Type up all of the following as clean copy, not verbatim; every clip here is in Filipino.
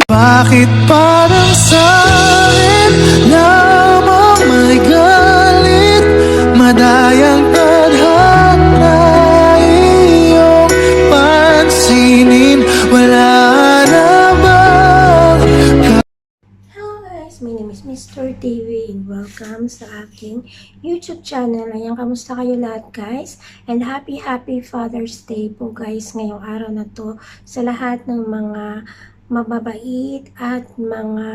Bakit parang sa'kin lamang may galit? Madayang tadhana iyong pansinin. Wala na bang Hello guys, my name is Mr. TV and welcome sa aking YouTube channel. Ayan, kamusta kayo lahat guys? And happy Father's Day po guys ngayong araw na to sa lahat ng mga mababait at mga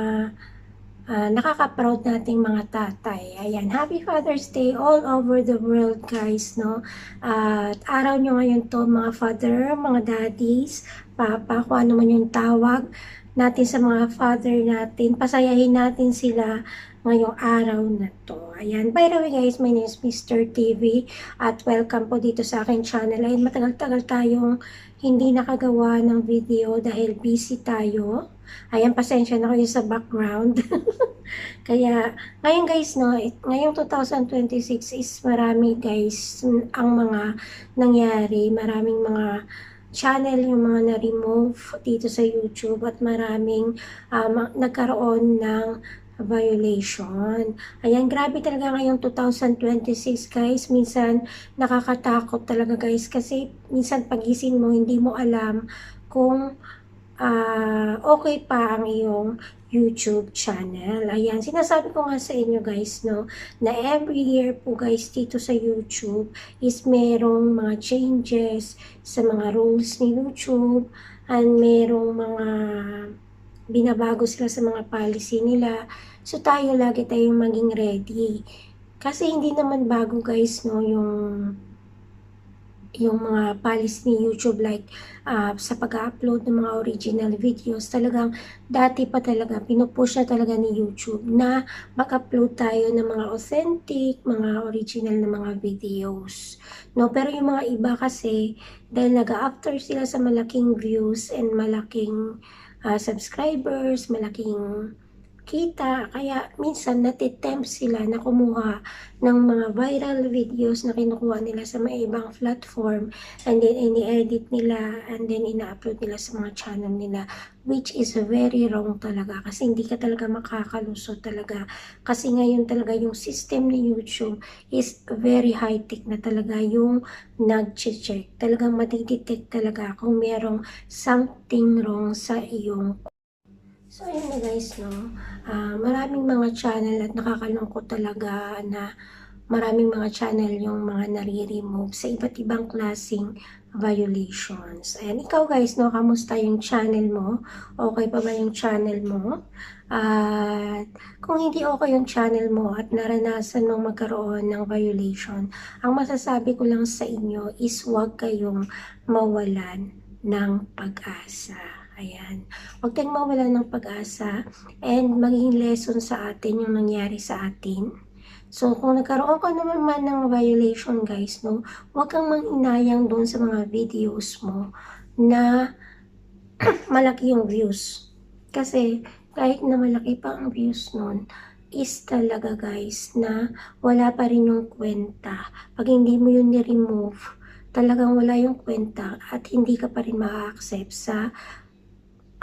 nakaka-proud nating mga tatay. Ayan, happy Father's Day all over the world guys, no? At araw nyo ngayon to mga father, mga daddies, papa, kung ano man yung tawag natin sa mga father natin. Pasayahin natin sila ngayong araw na to. Ayan, by the way guys, my name is Mr. TV at welcome po dito sa akin channel. Ayan, matagal-tagal tayong hindi nakagawa ng video dahil busy tayo. Ayan, pasensya na kayo sa background. Kaya, ngayon guys, no, ngayong 2026 is marami guys ang mga nangyari. Maraming mga channel yung mga na-remove dito sa YouTube at maraming nagkaroon ng violation. Ayan, grabe talaga ngayong 2026 guys. Minsan nakakatakot talaga guys kasi minsan pagising mo hindi mo alam kung okay pa ang iyong YouTube channel. Ayan, sinasabi ko nga sa inyo guys, no, na every year po guys dito sa YouTube is merong mga changes sa mga rules ni YouTube and merong mga binabago sila sa mga policy nila. So tayo lagi tayong maging ready. Kasi hindi naman bago guys, no, yung mga policy ni YouTube like sa pag-upload ng mga original videos. Talagang dati pa talaga pinupush na talaga ni YouTube na mag-upload tayo ng mga authentic, mga original na mga videos. No, pero yung mga iba kasi dahil nag-after sila sa malaking views and malaking subscribers, malaking kita, kaya minsan natitempt sila na kumuha ng mga viral videos na kinukuha nila sa mga ibang platform and then ini-edit nila and then ina-upload nila sa mga channel nila, which is very wrong talaga kasi hindi ka talaga makakalusot talaga kasi ngayon talaga yung system ni YouTube is very high-tech na talaga yung nag-check, talagang matidetect talaga kung merong something wrong sa iyong. So, ayun na guys, no? Maraming mga channel at nakakalungkot talaga na maraming mga channel yung mga nare-remove sa iba't ibang klaseng violations. Ayan, ikaw guys, no? Kamusta yung channel mo? Okay pa ba yung channel mo? At kung hindi okay yung channel mo at naranasan mong magkaroon ng violation, ang masasabi ko lang sa inyo is huwag kayong mawalan ng pag-asa. Ayan. Huwag tayong mawalan ng pag-asa and maging lesson sa atin yung nangyari sa atin. So, kung nagkaroon ka naman ng violation guys, no, huwag kang manginayang doon sa mga videos mo na malaki yung views. Kasi, kahit na malaki pa ang views nun, is talaga guys na wala pa rin yung kwenta. Pag hindi mo yun ni-remove, talagang wala yung kwenta at hindi ka pa rin ma-accept sa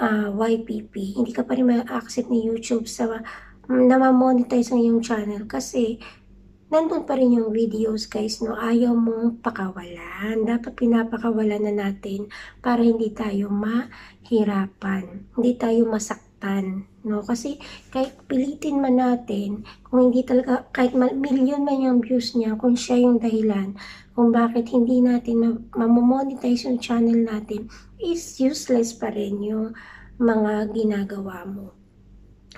YPP. Hindi ka pa rin ma-accept ni YouTube sa na ma-monetize ng iyong channel kasi nandun pa rin yung videos guys, no? Ayaw mong pakawalan. Dapat pinapakawalan na natin para hindi tayo mahirapan. Hindi tayo masaktan, no? Kasi kahit pilitin man natin, kung hindi talaga, kahit million man yung views niya, kung siya yung dahilan kung bakit hindi natin mamomonetize yung channel natin, is useless pa rin yung mga ginagawa mo.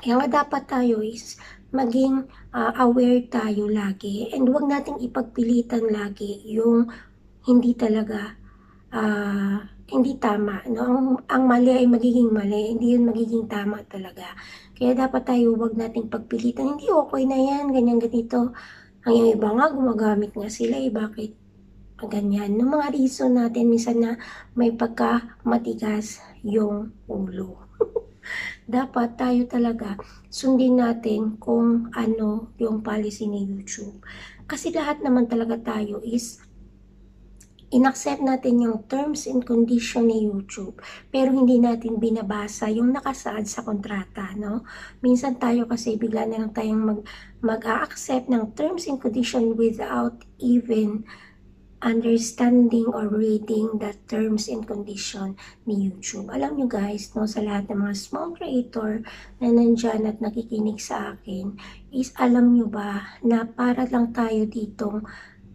Kaya nga dapat tayo is maging aware tayo lagi and huwag nating ipagpilitan lagi yung hindi talaga hindi tama, no? Ang mali ay magiging mali, hindi yun magiging tama talaga. Kaya dapat tayo wag nating pagpilitan, hindi okay na yan, ganyan ganito. Ang yung iba nga gumagamit nga sila bakit ganyan. No, mga reason natin minsan na may pagka matigas yung ulo. Dapat tayo talaga sundin natin kung ano yung policy ni YouTube. Kasi lahat naman talaga tayo is inaccept natin yung terms and condition ni YouTube, pero hindi natin binabasa yung nakasaad sa kontrata, no? Minsan tayo kasi bigla na lang tayong mag-a-accept ng terms and condition without even understanding or reading the terms and condition ni YouTube. Alam nyo guys, no, sa lahat ng mga small creator na nandyan at nakikinig sa akin, is alam nyo ba na para lang tayo ditong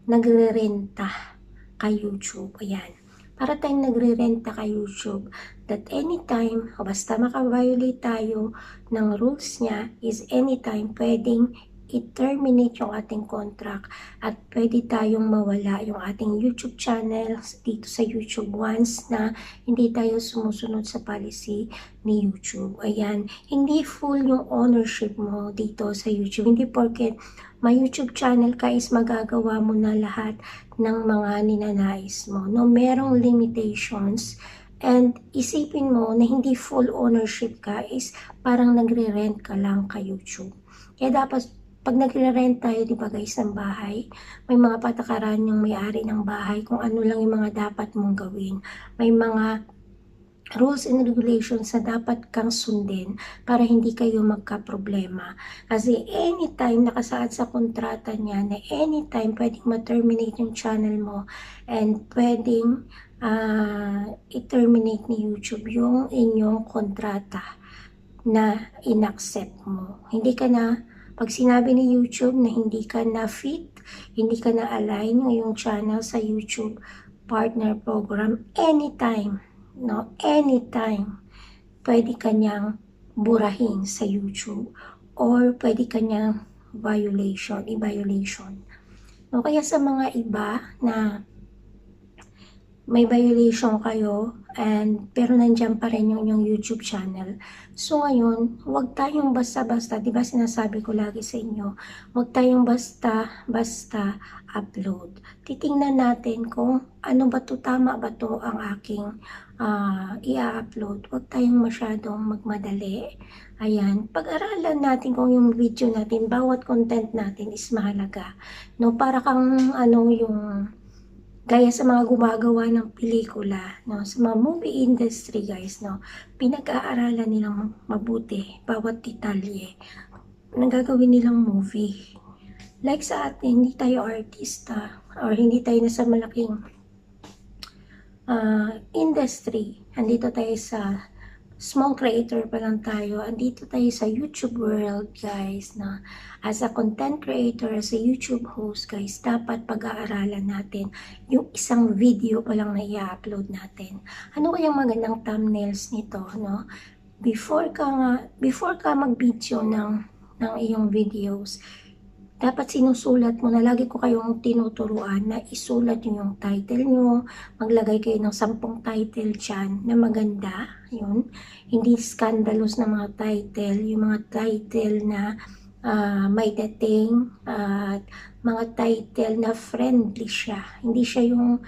nagre-renta kay YouTube. Ayan. Para tayong nagre-renta kay YouTube that anytime, basta maka-violate tayo ng rules niya, is anytime pwedeng i-terminate yung ating contract at pwede tayong mawala yung ating YouTube channel dito sa YouTube once na hindi tayo sumusunod sa policy ni YouTube. Ayan, hindi full yung ownership mo dito sa YouTube. Hindi porket may YouTube channel ka is magagawa mo na lahat ng mga ninanais mo. No, merong limitations. And isipin mo na hindi full ownership ka is parang nagre-rent ka lang kay YouTube. Kaya dapat pag nagre-rent tayo, di ba guys, ng bahay, may mga patakaran yung may-ari ng bahay kung ano lang yung mga dapat mong gawin. May mga rules and regulations na dapat kang sundin para hindi kayo magka-problema. Kasi anytime nakasaad sa kontrata niya na anytime pwedeng ma-terminate yung channel mo and pwedeng i-terminate ni YouTube yung inyong kontrata na inaccept mo. Hindi ka na pag sinabi ni YouTube na hindi ka na fit, hindi ka na align ng iyong channel sa YouTube partner program, anytime, no, anytime, pwede ka niyang burahin sa YouTube or pwede ka niyang i-violation. No, kaya sa mga iba na may violation kayo pero nandiyan pa rin yung inyong YouTube channel. So ngayon, huwag tayong basta-basta, di ba sinasabi ko lagi sa inyo, huwag tayong basta-basta upload. Titingnan natin kung ano ba to, tama ba to ang aking i-upload. Huwag tayong masyadong magmadali. Ayan, pag-aralan natin kung yung video natin, bawat content natin is mahalaga. No, para kang yung gaya sa mga gumagawa ng pelikula, no, sa mga movie industry guys, no, pinag-aaralan nilang mabuti bawat detalye ng gagawin nilang movie. Like sa atin, hindi tayo artista or hindi tayo nasa malaking industry. Andito tayo sa small creator pa lang tayo. Andito tayo sa YouTube world guys, na as a content creator, as a YouTube host guys, dapat pag-aaralan natin yung isang video pa lang na i-upload natin. Ano kayang magandang thumbnails nito, no? Before ka mag-video ng iyong videos, dapat sinusulat mo na, lagi ko kayong tinuturuan na isulat yung title nyo, maglagay kayo ng 10 title dyan na maganda, yun. Hindi scandalous na mga title, yung mga title na may dating, at mga title na friendly siya. Hindi siya yung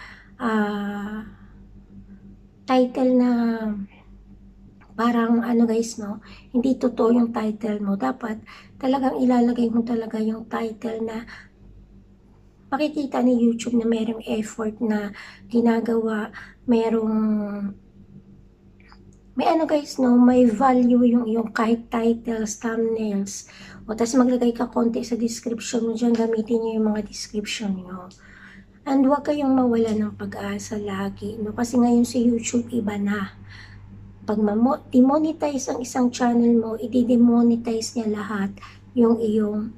title na parang guys, no, hindi totoo yung title mo. Dapat talagang ilalagay mo talaga yung title na makikita ni YouTube na merong effort na ginagawa, may guys, no, may value yung kahit titles, thumbnails, o tas maglagay ka konti sa description mo dyan, gamitin nyo yung mga description nyo. And huwag kayong mawala ng pag-asa lagi, no, kasi ngayon si YouTube iba na. Pag demonetize ang isang channel mo, i-demonetize niya lahat yung iyong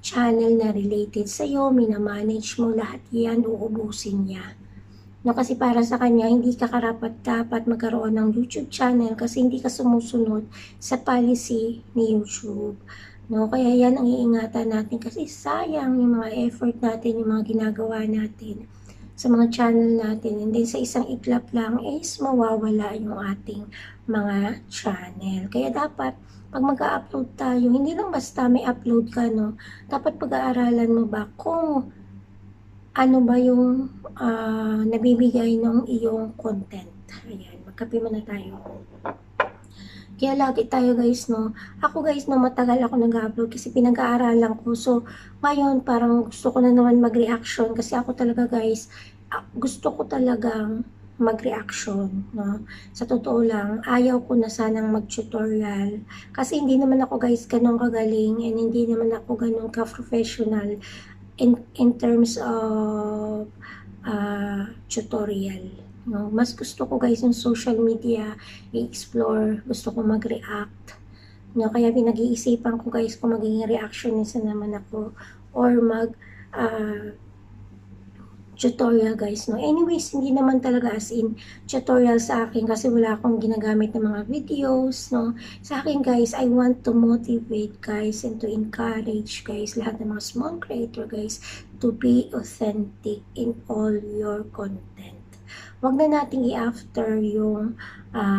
channel na related sa iyo, minamanage mo lahat yan, uubusin niya. No, kasi para sa kanya, hindi ka karapat-dapat magkaroon ng YouTube channel kasi hindi ka sumusunod sa policy ni YouTube. No, kaya yan ang iingatan natin kasi sayang yung mga effort natin, yung mga ginagawa natin. sa mga channel natin. And then sa isang iklap lang is mawawala yung ating mga channel. Kaya dapat pag mag-upload tayo, hindi lang basta may upload ka, no? Dapat pag-aaralan mo ba kung ano ba yung nabibigay ng iyong content. Ayan, magkape muna tayo. Kaya lagi tayo guys, no? Ako guys, no, matagal ako nag-upload kasi pinag-aaralan ko. So, ngayon parang gusto ko na naman mag-reaction kasi ako talaga guys, gusto ko talagang mag-reaction, no? Sa totoo lang, ayaw ko na sanang mag-tutorial kasi hindi naman ako guys ganun kagaling and hindi naman ako ganun ka-professional in terms of tutorial. No, mas gusto ko guys yung social media i-explore, gusto ko mag-react. No, kaya pinag-iisipan ko guys kung magiging reactionist na naman ako or mag tutorial guys, no. Anyways, hindi naman talaga as in tutorial sa akin kasi wala akong ginagamit ng mga videos, no. Sa akin guys, I want to motivate guys and to encourage guys lahat ng mga small creator guys to be authentic in all your content. Wag na nating i-after yung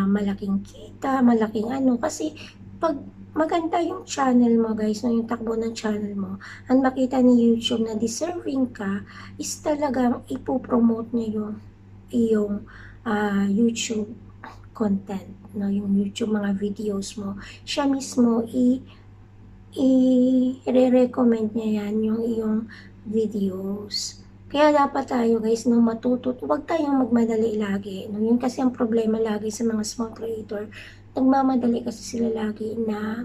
malaking kita, malaking ano, kasi pag maganda yung channel mo guys, no, yung takbo ng channel mo, ang makita ni YouTube na deserving ka, is talagang ipopromote niya yung YouTube content, no, yung YouTube mga videos mo. Siya mismo i-re-recommend niya yan, yung iyong videos. Kaya dapat tayo guys, no, huwag tayong magmadali lagi. No? Yun kasi ang problema lagi sa mga small creator. Nagmamadali kasi sila lagi na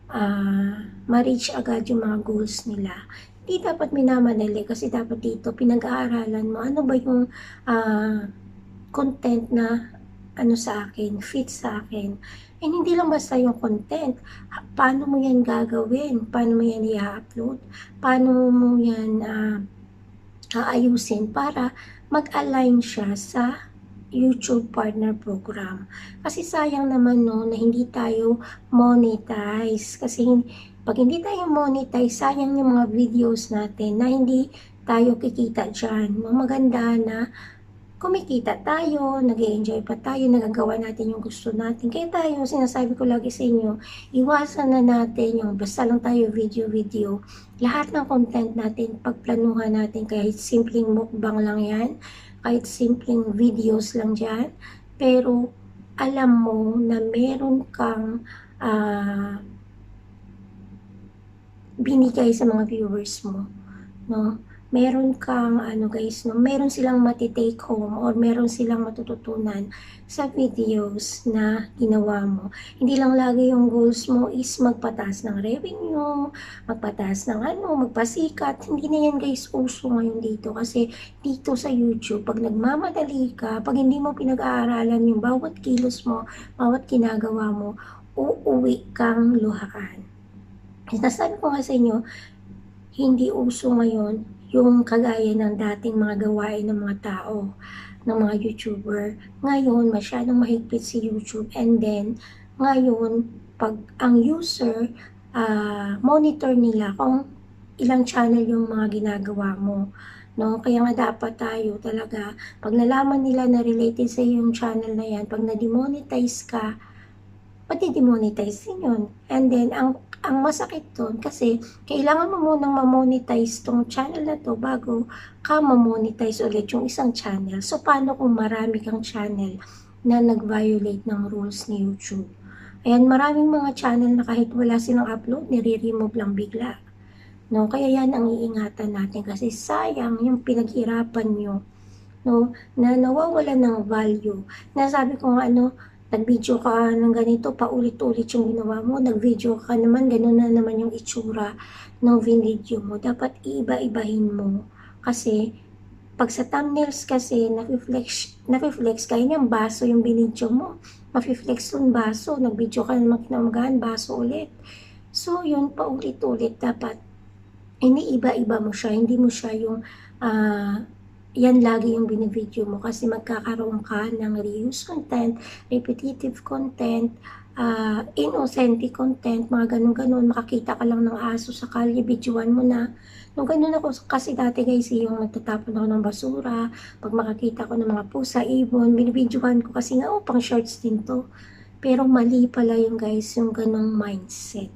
ma-reach agad yung mga goals nila. Hindi dapat minamadali kasi dapat dito pinag-aaralan mo ano ba yung content na ano sa akin, fit sa akin. And hindi lang basta yung content. Paano mo yan gagawin? Paano mo yan i-upload? Paano mo yan aayusin para mag-align siya sa YouTube Partner Program. Kasi sayang naman no, na hindi tayo monetize. Kasi pag hindi tayo monetize, sayang yung mga videos natin na hindi tayo kikita dyan. No, maganda na kumikita tayo, nag-enjoy pa tayo, nagagawa natin yung gusto natin. Kaya tayo, sinasabi ko lagi sa inyo, iwasan na natin yung basta lang tayo video. Lahat ng content natin, pagplanuhan natin, kahit simpleng mukbang lang yan, kahit simpleng videos lang dyan, pero alam mo na meron kang binigay sa mga viewers mo, no? Meron kang ano guys, no, meron silang matitake home or meron silang matututunan sa videos na ginawa mo. Hindi lang lagi yung goals mo is magpataas ng revenue, magpataas ng ano, magpasikat. Hindi na yan guys uso ngayon dito kasi dito sa YouTube, pag nagmamadali ka, pag hindi mo pinag-aaralan yung bawat kilos mo, bawat ginagawa mo, uuwi kang luhaan. Sinasabi ko nga sa inyo, hindi uso ngayon yung kagaya ng dating mga gawain ng mga tao, ng mga YouTuber. Ngayon, masyadong mahigpit si YouTube. And then, ngayon, pag ang user, monitor nila kung ilang channel yung mga ginagawa mo. No? Kaya nga dapat tayo talaga, pag nalaman nila na related sa yung channel na yan, pag na-demonetize ka, pati demonetize din yun. And then, ang masakit doon kasi kailangan mo munang ma-monetize tong channel na to bago ka ma-monetize ulit yung isang channel. So, paano kung marami kang channel na nag-violate ng rules ni YouTube? Ayan, maraming mga channel na kahit wala silang upload, nire-remove lang bigla. No? Kaya yan ang iingatan natin kasi sayang yung pinaghirapan nyo, no? Na nawawala ng value. Nasabi ko nga, nag-video ka ng ganito, paulit-ulit yung ginawa mo, nag-video ka naman, ganun na naman yung itsura ng video mo. Dapat iiba-ibahin mo. Kasi, pag sa thumbnails kasi, nafe-flex kaya niyang baso yung binidyo mo. Mafe-flex yung baso, nag-video ka naman kinamagaan, baso ulit. So, yun, paulit-ulit, dapat iniiba-iba mo siya, hindi mo siya yung yan lagi yung binibideo mo kasi magkakaroon ka ng reuse content, repetitive content, inauthentic content, mga ganun-ganun. Makakita ka lang ng aso sa kalye, videoan mo na. Nung ganun ako, kasi dati guys, yung nagtatapon ako ng basura, pag makakita ko ng mga pusa, ibon, binibidyoan ko kasi nga, pang shorts din to. Pero mali pala yung guys, yung ganong mindset.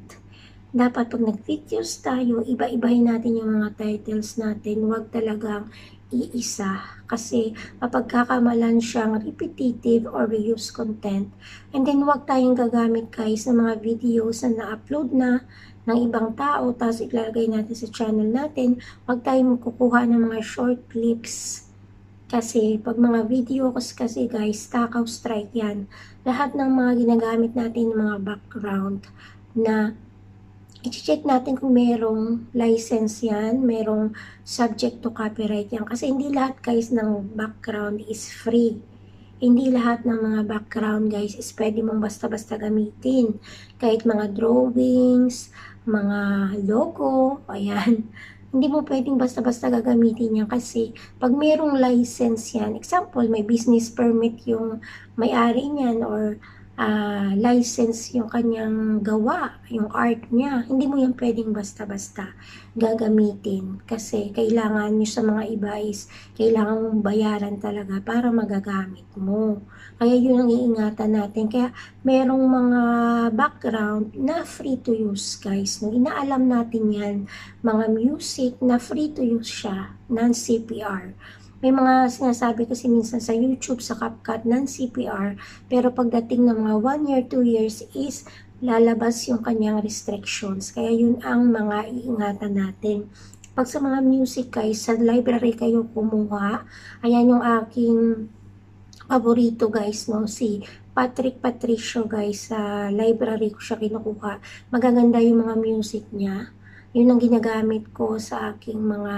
Dapat pag nag-videos tayo, iba-ibahin natin yung mga titles natin. Huwag talagang iisa. Kasi mapagkakamalan siyang repetitive or reuse content. And then huwag tayong gagamit guys ng mga videos na na-upload na ng ibang tao, tapos ilalagay natin sa channel natin. Huwag tayong kukuha ng mga short clips. Kasi pag mga video kasi guys, takaw strike yan. Lahat ng mga ginagamit natin, mga background na i-check natin kung merong license yan, merong subject to copyright yan. Kasi hindi lahat guys ng background is free. Hindi lahat ng mga background guys is pwede mong basta-basta gamitin. Kahit mga drawings, mga logo, ayan. Hindi mo pwedeng basta-basta gagamitin yan kasi pag merong license yan, example, may business permit yung may-ari niyan or license yung kanyang gawa, yung art niya, hindi mo yan pwedeng basta-basta gagamitin kasi kailangan nyo sa mga iba is kailangan mong bayaran talaga para magagamit mo. Kaya yun ang iingatan natin. Kaya merong mga background na free to use guys. No? Inaalam natin yan, mga music na free to use siya, non-CPR. May mga sinasabi kasi minsan sa YouTube, sa CapCut, non-CPR, pero pagdating ng mga 1 year, 2 years is lalabas yung kanyang restrictions. Kaya yun ang mga iingatan natin. Pag sa mga music guys, sa library kayo kumuha, ayan yung aking paborito guys, no, si Patrick Patricio guys, sa library ko siya kinukuha. Magaganda yung mga music niya. Yun ang ginagamit ko sa aking mga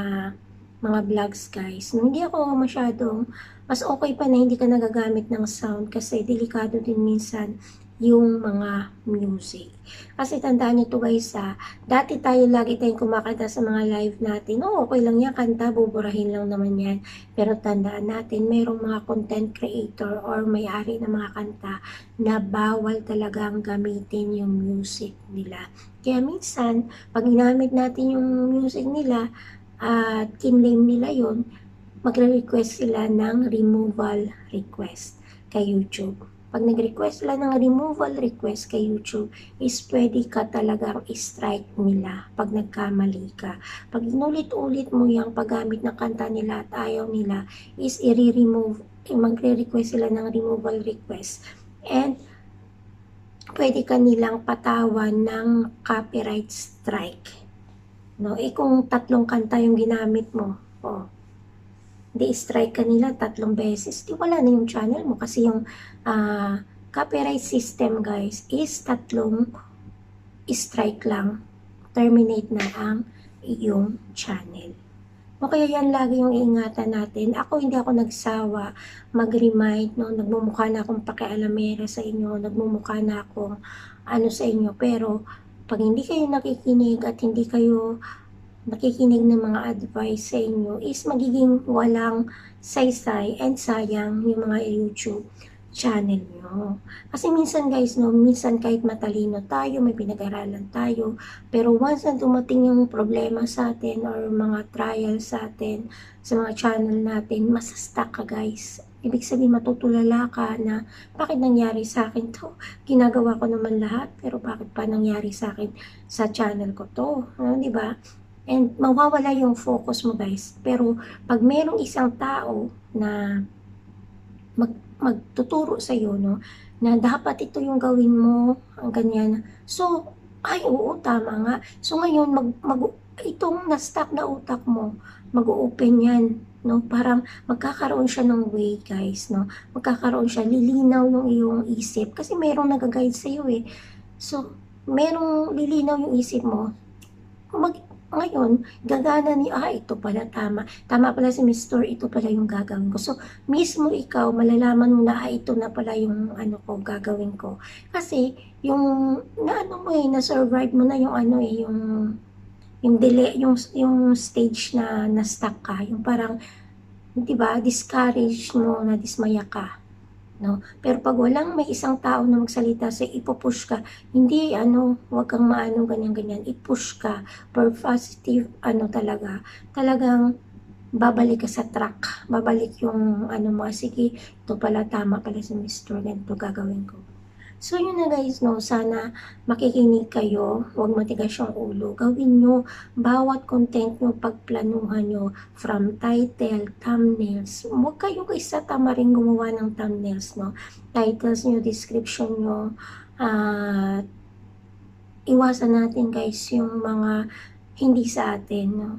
vlogs guys. No, hindi ako masyadong, mas okay pa na hindi ka nagagamit ng sound kasi delikado din minsan yung mga music. Kasi tandaan nyo to guys dati lagi tayong kumakanta sa mga live natin. Okay lang yan, kanta, buburahin lang naman yan. Pero tandaan natin, merong mga content creator or may-ari ng mga kanta na bawal talagang gamitin yung music nila. Kaya minsan, pag ginamit natin yung music nila, at kinlame nila yon, magre-request sila ng removal request kay YouTube. Pag nag-request sila ng removal request kay YouTube, is pwede ka talagang strike nila pag nagkamali ka. Pag inulit-ulit mo yung paggamit ng kanta nila at ayaw nila, is i-remove, magre-request sila ng removal request. And pwede ka nilang patawan ng copyright strike. No, kung 3 kanta yung ginamit mo, di strike kanila 3 beses, di wala na yung channel mo kasi yung copyright system guys is 3 strike lang, terminate na ang iyong channel. O kaya yan lagi yung iingatan natin. Hindi ako nagsawa mag-remind, no, nagmumukha na akong pakialamera sa inyo, nagmumukha na akong sa inyo, pero pag hindi kayo nakikinig at hindi kayo nakikinig ng mga advice sa inyo, is magiging walang saysay and sayang yung mga YouTube channel nyo. Kasi minsan guys, no, minsan kahit matalino tayo, may pinag-aralan tayo, pero once na dumating yung problema sa atin or mga trial sa atin, sa mga channel natin, masastuck ka guys. Ibig sabihin, matutulala ka na bakit nangyari sa akin to? Ginagawa ko naman lahat, pero bakit pa nangyari sa akin sa channel ko to? Di ba? And mawawala yung focus mo guys. Pero pag merong isang tao na magtuturo sa iyo, no, na dapat ito yung gawin mo, ang ganyan. So, oo, tama nga. So ngayon, itong na-stuck na utak mo, mag-open yan, no? Parang magkakaroon siya ng way, guys, no? Magkakaroon siya, lilinaw yung iyong isip. Kasi merong nag-guide sa iyo, eh. So, merong lilinaw yung isip mo. Ngayon, gagana ito pala tama. Tama pala si Mr. Ito pala yung gagawin ko. So, mismo ikaw, malalaman mo na, ito na pala yung gagawin ko. Kasi, yung, na-survive mo na yung yung delay, yung stage na na-stuck ka. Yung parang, 'di ba, discourage mo, na dismaya ka, no? Pero pag walang may isang tao na magsalita sa ipo-push ka, hindi ano, huwag kang maano ganyan-ganyan, i-push ka for positive ano talaga, talagang babalik ka sa track, babalik yung ano mo, sige, ito pala, tama pala si Mr. ganito gagawin ko. So yun na guys, no, sana makikinig kayo, huwag matigas yung ulo, gawin nyo, bawat content nyo, pagplanuhan nyo, from title, thumbnails, huwag kayo guys sa tama rin gumawa ng thumbnails, no, titles nyo, description nyo, at iwasan natin guys yung mga hindi sa atin, no.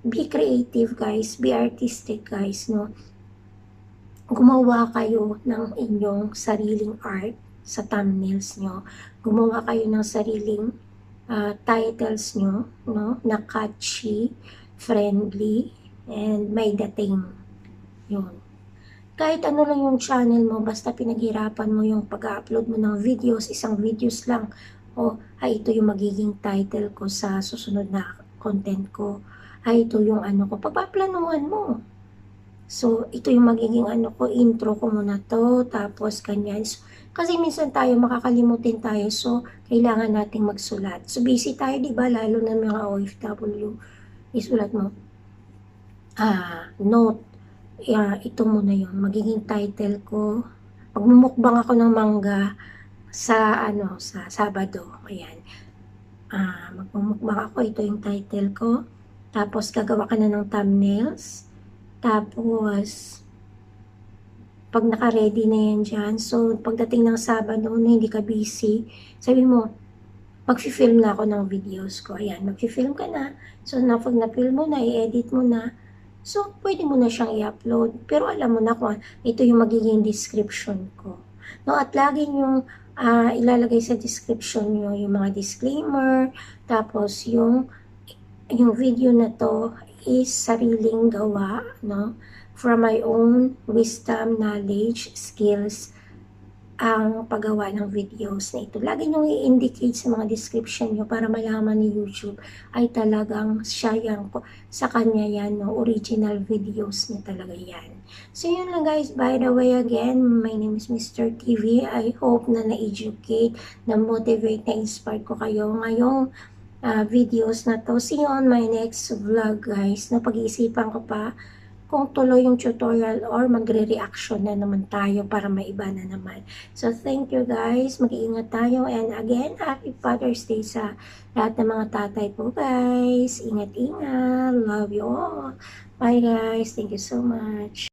Be creative guys, be artistic guys, no. Gumawa kayo ng inyong sariling art sa thumbnails nyo. Gumawa kayo ng sariling titles nyo, no, na catchy, friendly, and may dating. Yun. Kahit ano lang yung channel mo, basta pinaghirapan mo yung pag-upload mo ng videos, isang videos lang, o ay ito yung magiging title ko sa susunod na content ko, ay ito yung ano ko, pagpaplanuhan mo. So, ito yung magiging ano ko, intro ko muna to, tapos ganyan. So, kasi minsan tayo, makakalimutin tayo, so, kailangan nating magsulat. So, busy tayo, di ba? Lalo na mga OFW, isulat mo, note, ito muna yung magiging title ko. Magmumukbang ako ng mangga sa, ano, sa Sabado, ayan. Magmumukbang ako, ito yung title ko. Tapos, gagawa ka na ng thumbnails. Tapos, pag naka-ready na yan dyan, so, pagdating ng Sabado na hindi ka busy, sabi mo, mag-film na ako ng videos ko. Ayan, mag-film ka na. So, pag na-film mo na, i-edit mo na, so, pwede mo na siyang i-upload. Pero alam mo na kung ito yung magiging description ko. No, at laging yung ilalagay sa description nyo yung mga disclaimer, tapos yung video na to is sariling gawa, no? From my own wisdom, knowledge, skills, ang paggawa ng videos na ito. Lagi nyo i-indicate sa mga description nyo para malaman ni YouTube ay talagang siya yan, sa kanya yan, no? Original videos niya talaga yan. So yun lang guys, by the way again, my name is Mr. TV. I hope na na-educate, na-motivate, na-inspire ko kayo ngayong videos na to. See you on my next vlog guys. Napag-iisipan ko pa kung tuloy yung tutorial or magre-reaction na naman tayo para maiba na naman. So thank you guys. Mag-iingat tayo, and again, happy Father's Day sa lahat ng mga tatay po guys. Ingat-ingat. Love you all. Bye guys. Thank you so much.